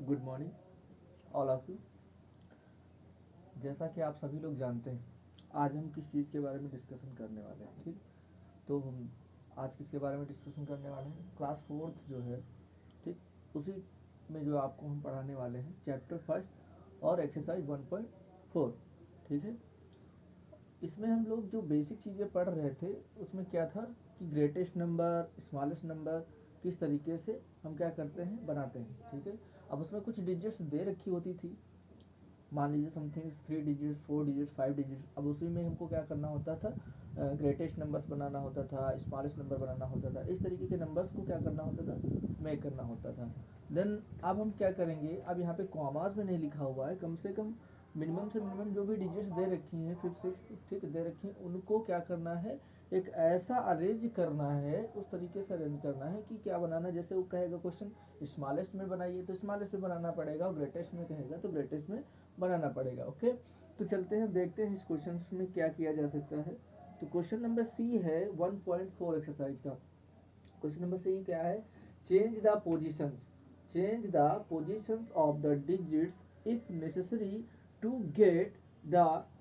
Good morning all of you. जैसा कि आप सभी लोग जानते हैं, आज हम किस चीज़ के बारे में डिस्कशन करने वाले हैं। ठीक, तो हम आज किसके बारे में डिस्कशन करने वाले हैं, क्लास फोर्थ जो है, ठीक, उसी में जो आपको हम पढ़ाने वाले हैं चैप्टर फर्स्ट और एक्सरसाइज 1.4। ठीक है, इसमें हम लोग जो बेसिक चीज़ें पढ़ रहे थे उसमें क्या था कि ग्रेटेस्ट नंबर, स्मॉलेस्ट नंबर किस तरीके से हम क्या करते हैं, बनाते हैं। ठीक है, अब उसमें कुछ डिजिट्स दे रखी होती थी, मान लीजिए समथिंग 3 डिजिट्स, 4 डिजिट्स, 5 डिजिट्स। अब उसी में हमको क्या करना होता था, ग्रेटेस्ट नंबर्स बनाना होता था, स्मॉलेस्ट नंबर बनाना होता था। इस तरीके के नंबर्स को क्या करना होता था, मेक करना होता था। देन अब हम क्या करेंगे, अब यहाँ पे कॉमास में नहीं लिखा हुआ है, कम से कम मिनिमम से मिनिमम जो भी डिजिट्स दे रखी हैं, 5 6 ठीक दे रखी हैं, उनको क्या करना है, एक ऐसा अरेंज करना है, उस तरीके से अरेंज करना है कि क्या बनाना है। जैसे वो कहेगा क्वेश्चन स्मॉलेस्ट में बनाइए तो स्मॉलेस्ट में बनाना पड़ेगा, और ग्रेटेस्ट में कहेगा तो ग्रेटेस्ट में बनाना पड़ेगा। ओके, तो चलते हैं देखते हैं इस क्वेश्चन में क्या किया जा सकता है। तो क्वेश्चन नंबर सी है 1.4 एक्सरसाइज का। क्वेश्चन नंबर सी क्या है, change the positions of the digits if necessary to get the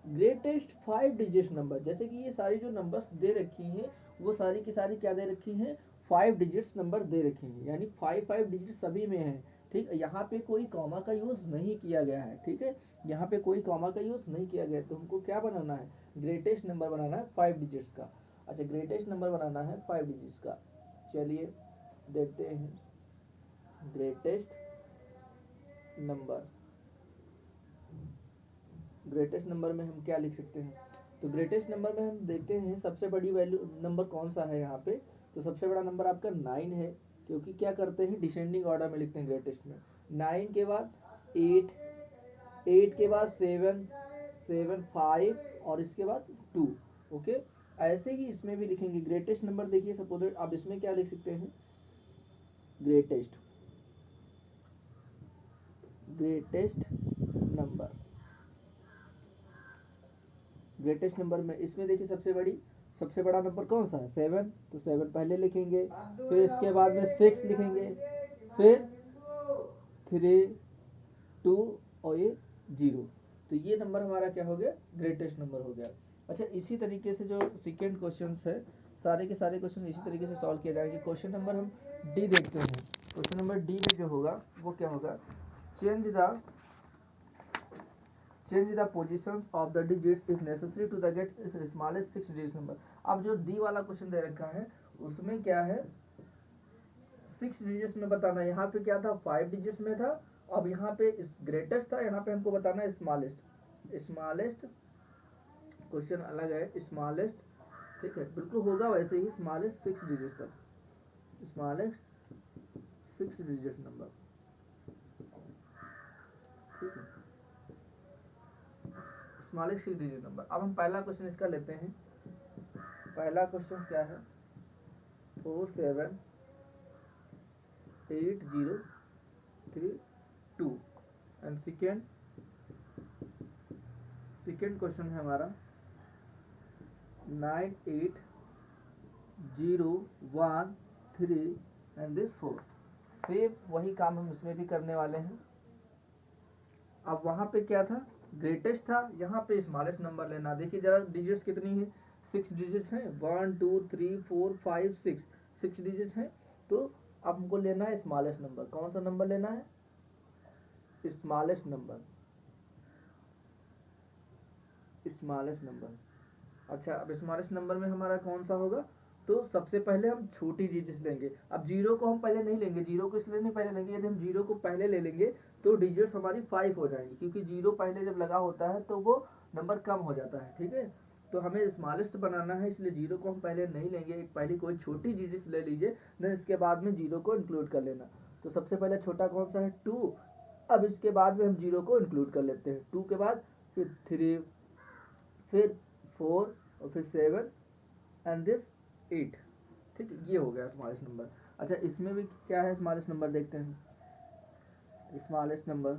greatest 5 digit number. जैसे कि ये सारी जो नंबर्स दे रखी हैं वो सारी की सारी क्या दे रखी हैं, 5 डिजिट्स नंबर दे रखी हैं, यानी 5 डिजिट सभी में है। ठीक, यहाँ पे कोई कॉमा का यूज नहीं किया गया है। ठीक है, यहाँ पे कोई कॉमा का यूज नहीं किया गया है, तो हमको क्या बनाना है, ग्रेटेस्ट नंबर बनाना है 5 डिजिट्स का। अच्छा, ग्रेटेस्ट नंबर बनाना है 5 डिजिट्स का। चलिए देखते हैं ग्रेटेस्ट नंबर। ग्रेटेस्ट नंबर में हम क्या लिख सकते हैं, तो ग्रेटेस्ट नंबर में हम देखते हैं सबसे बड़ी वैल्यू नंबर कौन सा है यहाँ पे। तो सबसे बड़ा नंबर आपका 9 है, क्योंकि क्या करते हैं, डिसेंडिंग ऑर्डर में लिखते हैं ग्रेटेस्ट में। 9 के बाद 8, 8 के बाद 7, 7 5 और इसके बाद 2। ओके, ऐसे ही इसमें भी लिखेंगे ग्रेटेस्ट नंबर। देखिए सपोज आप इसमें क्या लिख सकते हैं, ग्रेटेस्ट नंबर। ग्रेटेस्ट नंबर में इसमें देखिए सबसे बड़ा नंबर कौन सा है, 7, तो 7 पहले लिखेंगे, फिर इसके बाद में 6 लिखेंगे, फिर 3 2 और ये 0। तो ये नंबर हमारा क्या हो गया, ग्रेटेस्ट नंबर हो गया। अच्छा, इसी तरीके से जो सेकेंड क्वेश्चन है, सारे के सारे क्वेश्चन इसी तरीके से सॉल्व किए जाएंगे। क्वेश्चन नंबर हम डी देखते हैं। क्वेश्चन नंबर डी में जो होगा वो क्या होगा, change the positions of the digits if necessary to the get smallest 6 digit number. अब जो डी वाला क्वेश्चन दे रखा है उसमें क्या है, 6 डिजिट्स में बताना। यहाँ पे क्या था, 5 डिजिट्स में था। अब यहाँ पे ग्रेटेस्ट था, यहाँ पे हमको बताना है स्मॉलेस्ट। क्वेश्चन अलग है, स्मॉलेस्ट। ठीक है, बिल्कुल होगा वैसे ही, स्मॉलेस्ट 6 डिजिट तक, स्मॉलेस्ट 6 डिजिट नंबर। ठीक है, स्मॉलेस्ट 6 डिजिट नंबर। अब हम पहला क्वेश्चन इसका लेते हैं। पहला क्वेश्चन क्या है, 4 7 8 0 3 2। एंड सेकेंड क्वेश्चन है हमारा 9 8 0 1 3 एंड दिस 4। सेम वही काम हम इसमें भी करने वाले हैं। अब वहाँ पे क्या था, ग्रेटेस्ट था, यहाँ पे स्मॉलेस्ट नंबर लेना। देखिए जरा डिजिट्स कितनी है, 6 डिजिट्स हैं, 1 2 3 4 5 6 डिजिट हैं। तो अब हमको लेना है स्मॉलेस्ट नंबर। कौन सा नंबर लेना है, स्मॉलेस्ट नंबर। अच्छा, अब स्मॉलेस्ट नंबर में हमारा कौन सा होगा, तो सबसे पहले हम छोटी डिजिट्स लेंगे। अब 0 को हम पहले नहीं लेंगे, 0 को इसलिए नहीं पहले लेंगे, यदि हम 0 को पहले ले लेंगे तो डिजिट्स हमारी 5 हो जाएंगी, क्योंकि 0 पहले जब लगा होता है तो वो नंबर कम हो जाता है। ठीक है, तो हमें स्मॉलेस्ट बनाना है, इसलिए 0 को हम पहले नहीं लेंगे, एक पहले कोई छोटी डिजिट्स ले लीजिए, देन इसके बाद में 0 को इंक्लूड कर लेना। तो सबसे पहले छोटा कौन सा है, 2। अब इसके बाद में हम 0 को इंक्लूड कर लेते हैं, 2 के बाद फिर 3, फिर 4 और फिर 7 एंड दिस 8। ठीक है, ये हो गया स्मॉलेस्ट नंबर। अच्छा, इसमें भी क्या है, स्मॉलेस्ट नंबर देखते हैं। स्मॉलेस्ट नंबर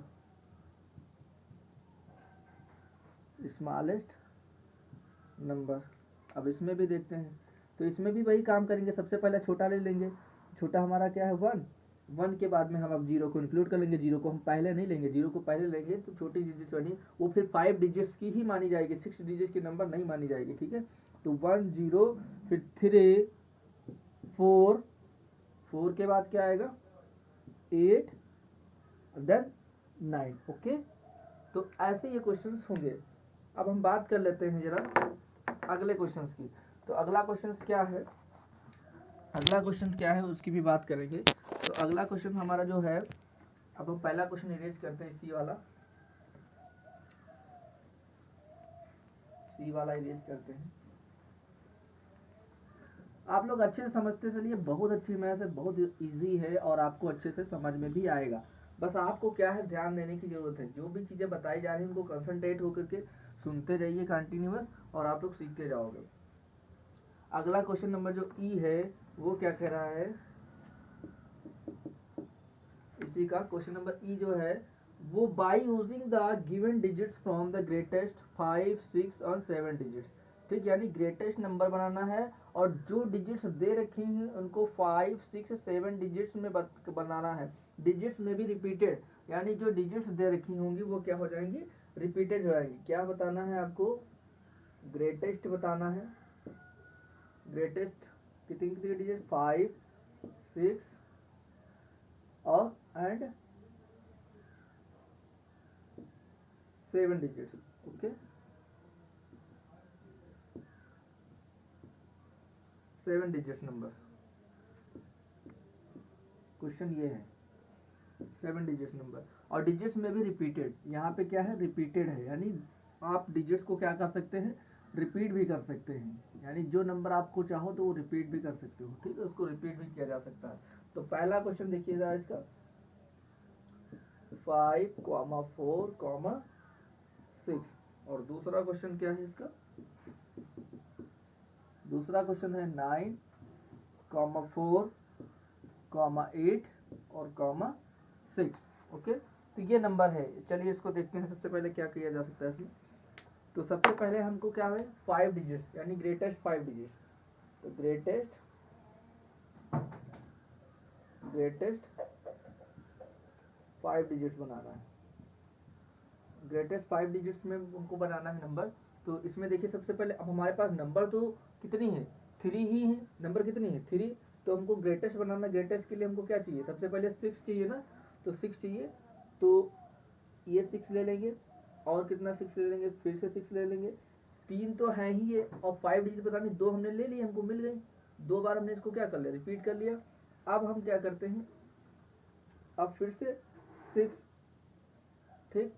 अब इसमें भी देखते हैं। तो इसमें भी वही काम करेंगे, सबसे पहले छोटा ले लेंगे। छोटा हमारा क्या है, 1, 1 के बाद में हम अब 0 को इंक्लूड कर लेंगे, 0 को हम पहले नहीं लेंगे, 0 को पहले लेंगे तो छोटी डिजिट्स बनी वो फिर 5 डिजिट्स की ही मानी जाएगी, 6 डिजिट्स की नंबर नहीं मानी जाएगी, ठीक है। तो 1 0 फिर 3 4, 4 के बाद क्या आएगा 8 देन 9, ओके। तो ऐसे ये क्वेश्चंस होंगे। अब हम बात कर लेते हैं जरा अगले क्वेश्चंस की। तो अगला क्वेश्चंस क्या है, अगला क्वेश्चन क्या है उसकी भी बात करेंगे। तो अगला क्वेश्चन हमारा जो है, अब हम पहला क्वेश्चन इरेज करते हैं, सी वाला इरेज करते हैं। आप लोग अच्छे से समझते चलिए, बहुत अच्छी मैथ है, बहुत इजी है और आपको अच्छे से समझ में भी आएगा। बस आपको क्या है ध्यान देने की जरूरत है, जो भी चीज़ें बताई जा रही हैं उनको कंसंट्रेट होकर के सुनते रहिए कंटिन्यूअस और आप लोग सीखते जाओगे। अगला क्वेश्चन नंबर जो ई है वो क्या कह रहा है, इसी का क्वेश्चन नंबर ई जो है वो by using the given digits from the greatest 5 6 और 7 डिजिट्स, ठीक, यानी ग्रेटेस्ट नंबर बनाना है और जो डिजिट्स दे रखी हैं उनको 5 6 7 डिजिट्स में बनाना है। डिजिट्स में भी रिपीटेड, यानी जो डिजिट्स दे रखी होंगी वो क्या हो जाएंगी, रिपीटेड हो जाएंगी। क्या बताना है आपको, ग्रेटेस्ट बताना है। ग्रेटेस्ट कितनी कितनी डिजिट, 5 6 और and 7 digits, okay. 7 digits numbers, question ये है 7 डिजिट्स नंबर और डिजिट्स में भी रिपीटेड। यहाँ पे क्या है, रिपीटेड है, यानी आप डिजिट्स को क्या कर सकते हैं, रिपीट भी कर सकते हैं, यानी जो नंबर आपको चाहो तो वो रिपीट भी कर सकते हो, ठीक है, उसको रिपीट भी किया जा सकता है। तो पहला क्वेश्चन देखिएगा इसका 5 4 6 और दूसरा क्वेश्चन क्या है इसका, दूसरा क्वेश्चन है 9 4 8 और 6, ओके। तो ये नंबर है, चलिए इसको देखते हैं। सबसे पहले क्या किया जा सकता है इसमें, तो सबसे पहले हमको क्या है 5 डिजिट्स यानी ग्रेटेस्ट 5 डिजिट्स, तो ग्रेटेस्ट 5 डिजिट्स बनाना है। ग्रेटेस्ट 5 डिजिट्स में उनको बनाना है नंबर। तो इसमें देखिए सबसे पहले अब हमारे पास नंबर तो कितनी है, 3 ही है, नंबर कितनी है 3। तो हमको ग्रेटेस्ट बनाना, ग्रेटेस्ट के लिए हमको क्या चाहिए, सबसे पहले 6 चाहिए ना, तो 6 चाहिए, तो ये 6 ले लेंगे और कितना 6 ले लेंगे, फिर से 6 ले लेंगे, 3 तो है ही है और 5 डिजिट पता नहीं 2 हमने ले लिए, हमको मिल गई, 2 बार हमने इसको क्या कर लिया, रिपीट कर लिया। अब हम क्या करते हैं, अब फिर से 6, ठीक।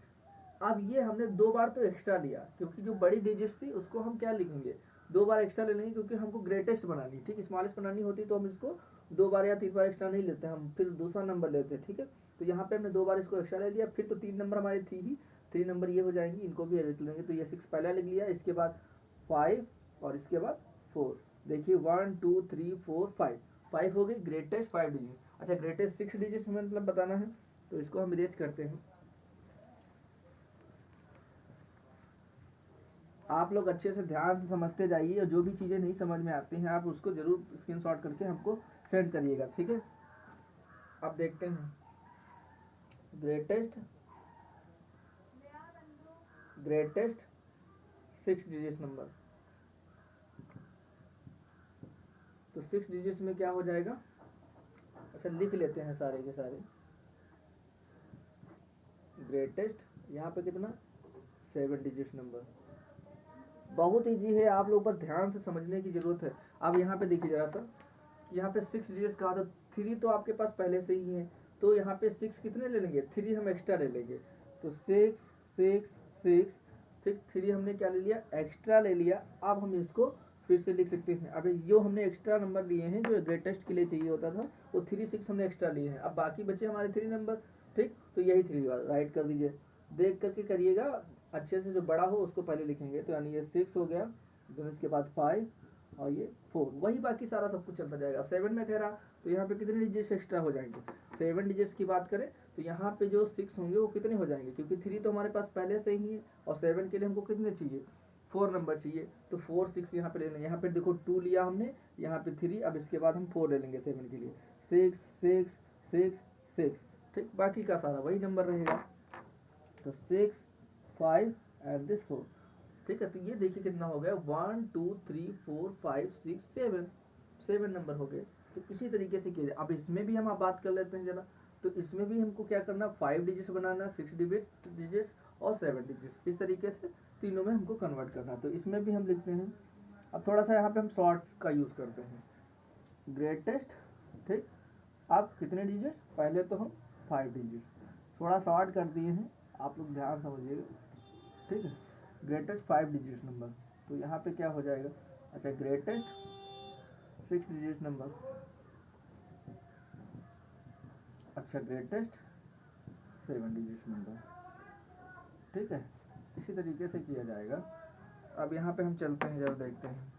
अब ये हमने 2 बार तो एक्स्ट्रा लिया, क्योंकि जो बड़ी डिजिट्स थी उसको हम क्या लिखेंगे, 2 बार एक्स्ट्रा ले लेंगे, क्योंकि हमको ग्रेटेस्ट बनानी, ठीक, स्मॉलेस्ट बनानी होती तो हम इसको 2 बार या 3 बार एक्स्ट्रा नहीं लेते, हम फिर दूसरा नंबर लेते, ठीक है। तो यहाँ पे हमने 2 बार इसको एक्स्ट्रा ले लिया, फिर तो 3 नंबर हमारी थी ही, 3 नंबर ये हो जाएंगी, इनको भी लिख लेंगे। तो ये 6 पहला लिख लिया, इसके बाद 5 और इसके बाद 4, देखिए 1 2 3 4 5 हो गई ग्रेटेस्ट 5 डिजिट। अच्छा ग्रेटेस्ट 6 डिजिट हमें मतलब बताना है, तो इसको हम इरेज करते हैं। आप लोग अच्छे से ध्यान से समझते जाइए और जो भी चीज़ें नहीं समझ में आती हैं आप उसको जरूर स्क्रीनशॉट करके हमको सेंड करिएगा, ठीक है। अब देखते हैं ग्रेटेस्ट 6 डिजिट नंबर, तो 6 डिजिट्स में क्या हो जाएगा, अच्छा लिख लेते हैं सारे के सारे। ग्रेटेस्ट यहाँ पे कितना 7 डिजिट नंबर, बहुत ईजी है, आप लोग बस ध्यान से समझने की जरूरत है। अब यहाँ पे देखिए जरा सा, यहाँ पे 6 डिजिट्स कहा था, 3 तो आपके पास पहले से ही है, तो यहाँ पे 6 कितने ले लेंगे, 3 हम एक्स्ट्रा ले लेंगे, तो 6 6 6, ठीक, 3 हमने क्या ले लिया, एक्स्ट्रा ले लिया। अब हम इसको फिर से लिख सकते हैं, अभी जो हमने एक्स्ट्रा नंबर लिए हैं जो ग्रेटेस्ट के लिए चाहिए होता था वो 3 6 हमने एक्स्ट्रा लिए हैं, अब बाकी बचे हमारे 3 नंबर, ठीक, तो यही 3 राइट कर दीजिए, देख करके करिएगा अच्छे से, जो बड़ा हो उसको पहले लिखेंगे। तो यानी ये 6 हो गया, फिर इसके बाद 5 और ये 4, वही बाकी सारा सब कुछ चलता जाएगा। 7 में कह रहा तो यहाँ पे कितने डिजिट्स एक्स्ट्रा हो जाएंगे, 7 डिजिट्स की बात करें तो यहाँ पे जो 6 होंगे वो कितने हो जाएंगे, क्योंकि 3 तो हमारे पास पहले से ही है और 7 के लिए हमको कितने चाहिए, 4 नंबर चाहिए, तो 4 6 यहाँ पे ले लेंगे। यहाँ पे देखो 2 लिया हमने, यहाँ पे 3, अब इसके बाद हम 4 ले लेंगे 7 के लिए, 6 6 6 6, ठीक, बाकी का सारा वही नंबर रहेगा। तो 6 5 एंड दिस 4, ठीक है। तो ये देखिए कितना हो गया, 1 2 3 4 5 6 7 नंबर हो गए। तो इसी तरीके से किया। अब इसमें भी हम आप बात कर लेते हैं जरा। तो इसमें भी हमको क्या करना, 5 डिजिट्स बनाना, 6 डिजिट्स और 7 डिजिट्स, इस तरीके से तीनों में हमको कन्वर्ट करना। तो इसमें भी हम लिखते हैं। अब थोड़ा सा यहाँ पे हम शॉर्ट का यूज़ करते हैं, ग्रेटेस्ट, ठीक। अब कितने डिजिट्स, पहले तो हम 5 डिजिट्स थोड़ा शॉर्ट कर दिए हैं, आप लोग ध्यान समझिएगा, ठीक है। ग्रेटेस्ट 5 डिजिट्स नंबर, तो यहाँ पे क्या हो जाएगा, अच्छा ग्रेटेस्ट 6 डिजिट नंबर, अच्छा ग्रेटेस्ट 7 डिजिट नंबर, ठीक है। इसी तरीके से किया जाएगा। अब यहाँ पे हम चलते हैं, जरा देखते हैं।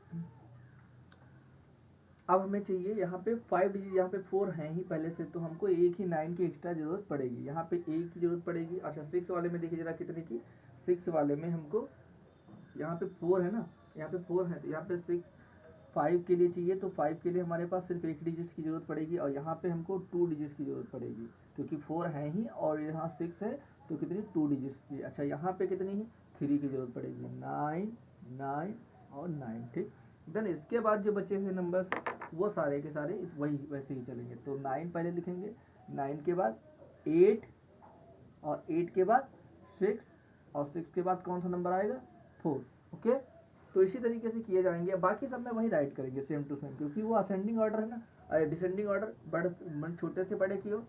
अब हमें चाहिए यहाँ पे 5 डिजिट, यहाँ पे 4 हैं ही पहले से, तो हमको एक ही 9 की एक्स्ट्रा जरूरत पड़ेगी। यहाँ पे एक की जरूरत पड़ेगी। अच्छा 6 वाले में देखिए जरा कितने की, 6 वाले में हमको यहाँ पे 4 है ना, यहाँ पे 4 है, तो यहाँ पे 6 5 के लिए चाहिए, तो 5 के लिए हमारे पास सिर्फ एक डिजिट की जरूरत पड़ेगी, और यहाँ पे हमको 2 डिजिट की जरूरत पड़ेगी, क्योंकि 4 है ही और यहाँ 6 है, तो कितनी 2 डिजिट की। अच्छा यहाँ पे कितनी है, 3 की जरूरत पड़ेगी, 9 9 और 9, ठीक। देन इसके बाद जो बचे हुए नंबर्स वो सारे के सारे इस वही वैसे ही चलेंगे। तो 9 पहले लिखेंगे, 9 के बाद 8, और 8 के बाद 6, और 6 के बाद कौन सा नंबर आएगा, 4, ओके। तो इसी तरीके से किए जाएंगे। बाकी सब में वही राइट करेंगे सेम टू सेम, क्योंकि वो असेंडिंग ऑर्डर है ना, डिसेंडिंग ऑर्डर, बड़े छोटे से बड़े की ओर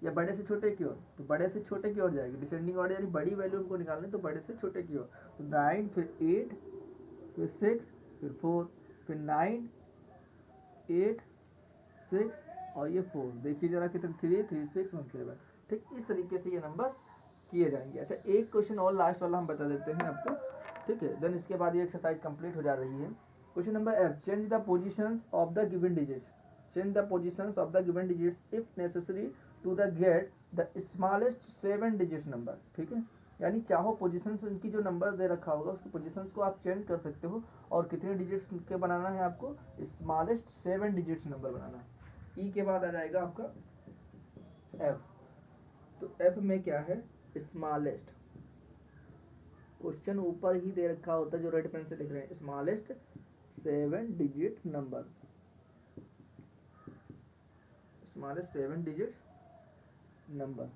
या बड़े से छोटे की ओर, तो बड़े से छोटे की ओर जाएगी डिसेंडिंग ऑर्डर, यानी बड़ी वैल्यू हमको निकालनी, तो बड़े से छोटे की ओर। तो 9 फिर 8 फिर 6 फिर 4 फिर 9 8 6 और ये 4, देखिए जरा कितने, 3 3 6 1 7, ठीक। इस तरीके से ये नंबर्स किए जाएंगे। अच्छा एक क्वेश्चन और लास्ट वाला हम बता देते हैं आपको, ठीक है। देन इसके बाद ये एक्सरसाइज कंप्लीट हो जा रही है। Question number F, change the positions of the given digits, change the positions of the given digits if necessary to the get the smallest 7 digit number, ठीक है। यानी चाहो पोजीशंस उनकी जो नंबर दे रखा होगा उसकी पोजीशंस को आप चेंज कर सकते हो, और कितने डिजिट्स के बनाना है आपको, स्मॉलेस्ट 7 डिजिट्स नंबर बनाना है। ई के बाद आ जाएगा आपका एफ। तो एफ में क्या है, स्मॉलेस्ट, क्वेश्चन ऊपर ही दे रखा होता है जो रेड पेन से लिख रहे हैं, smallest 7 digit number, smallest 7 digit number,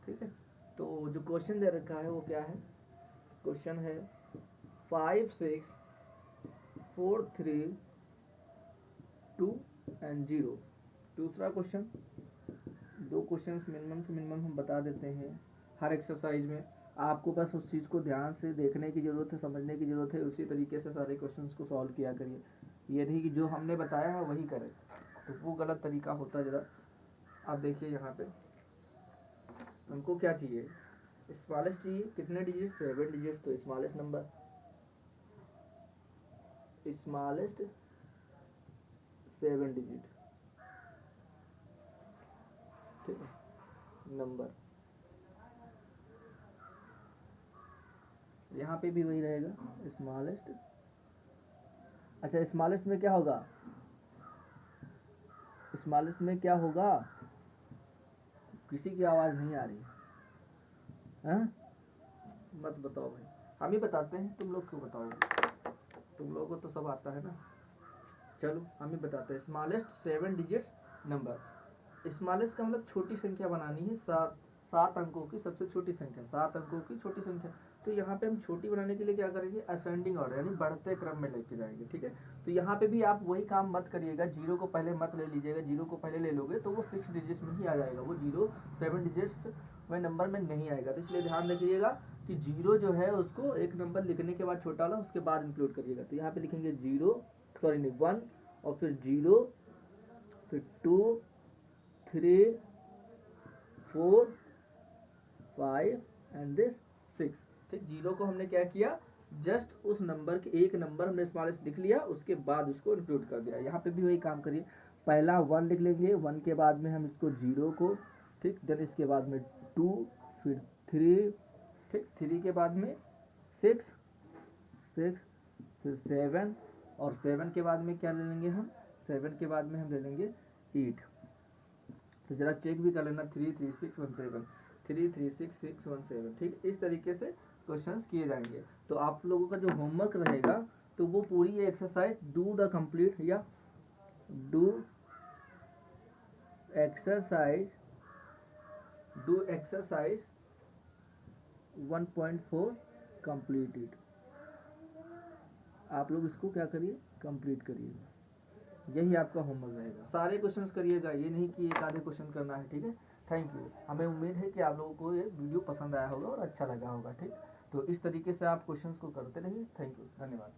ठीक है। तो जो क्वेश्चन दे रखा है वो क्या है, क्वेश्चन है 5 6 4 3 2 एंड 0। दूसरा क्वेश्चन, दो क्वेश्चंस मिनिमम से मिनिमम हम बता देते हैं हर एक्सरसाइज में। आपको बस उस चीज़ को ध्यान से देखने की ज़रूरत है, समझने की ज़रूरत है, उसी तरीके से सारे क्वेश्चंस को सॉल्व किया करिए। ये नहीं कि जो हमने बताया है वही करें, तो वो गलत तरीका होता है जरा। आप देखिए यहाँ पे हमको क्या चाहिए, स्मॉलेस्ट चाहिए, कितने डिजिट, 7 डिजिट, तो स्मॉलेस्ट नंबर, स्मॉलेस्ट 7 डिजिट, ठीक है, नंबर। यहाँ पे भी वही रहेगा, स्मॉलेस्ट। अच्छा स्मॉलेस्ट में क्या होगा, स्मॉलेस्ट में क्या होगा, किसी की आवाज़ नहीं आ रही है, मत बताओ भाई, हम ही बताते हैं, तुम लोग क्यों बताओगे, तुम लोगों को तो सब आता है ना। चलो हम ही बताते हैं, स्मॉलेस्ट 7 डिजिट्स नंबर। स्मॉलेस्ट का मतलब छोटी संख्या बनानी है, 7 अंकों की सबसे छोटी संख्या, 7 अंकों की छोटी संख्या। तो यहाँ पे हम छोटी बनाने के लिए क्या करेंगे, असेंडिंग ऑर्डर यानी बढ़ते क्रम में लेके जाएंगे, ठीक है। तो यहाँ पे भी आप वही काम मत करिएगा, 0 को पहले मत ले लीजिएगा, 0 को पहले ले लोगे तो वो 6 डिजिट्स में ही आ जाएगा, वो 0 7 डिजिट्स में नंबर में नहीं आएगा। तो इसलिए ध्यान रखिएगा कि 0 जो है उसको एक नंबर लिखने के बाद छोटा वाला उसके बाद इंक्लूड करिएगा। तो यहाँ पे लिखेंगे 1 और फिर 0 फिर 2 3 4 5 एंड दिस 6, ठीक। 0 को हमने क्या किया, जस्ट उस नंबर के एक नंबर हमने स्मॉलेस्ट लिख लिया, उसके बाद उसको इंक्लूड कर दिया। यहाँ पे भी वही काम करिए, पहला 1 लिख लेंगे, 1 के बाद में हम इसको 0 को, ठीक, देन इसके बाद में 2 फिर 3, ठीक, 3 के बाद में 6 फिर 7 और 7 के बाद में क्या ले लेंगे हम, 7 के बाद में हम ले लेंगे 8। तो जरा चेक भी कर लेना, 33617, 33617, ठीक। इस तरीके से क्वेश्चंस किए जाएंगे। तो आप लोगों का जो होमवर्क रहेगा तो वो पूरी ये एक्सरसाइज डू द कंप्लीट या डू एक्सरसाइज 1.4 कंप्लीटेड। आप लोग इसको क्या करिए, कंप्लीट करिए। यही आपका होमवर्क रहेगा। सारे क्वेश्चंस करिएगा, ये नहीं कि एक आधे क्वेश्चन करना है, ठीक है। Thank you. हमें उम्मीद है कि आप लोगों को ये वीडियो पसंद आया होगा और अच्छा लगा होगा, ठीक। तो इस तरीके से आप क्वेश्चंस को करते रहिए। थैंक यू, धन्यवाद।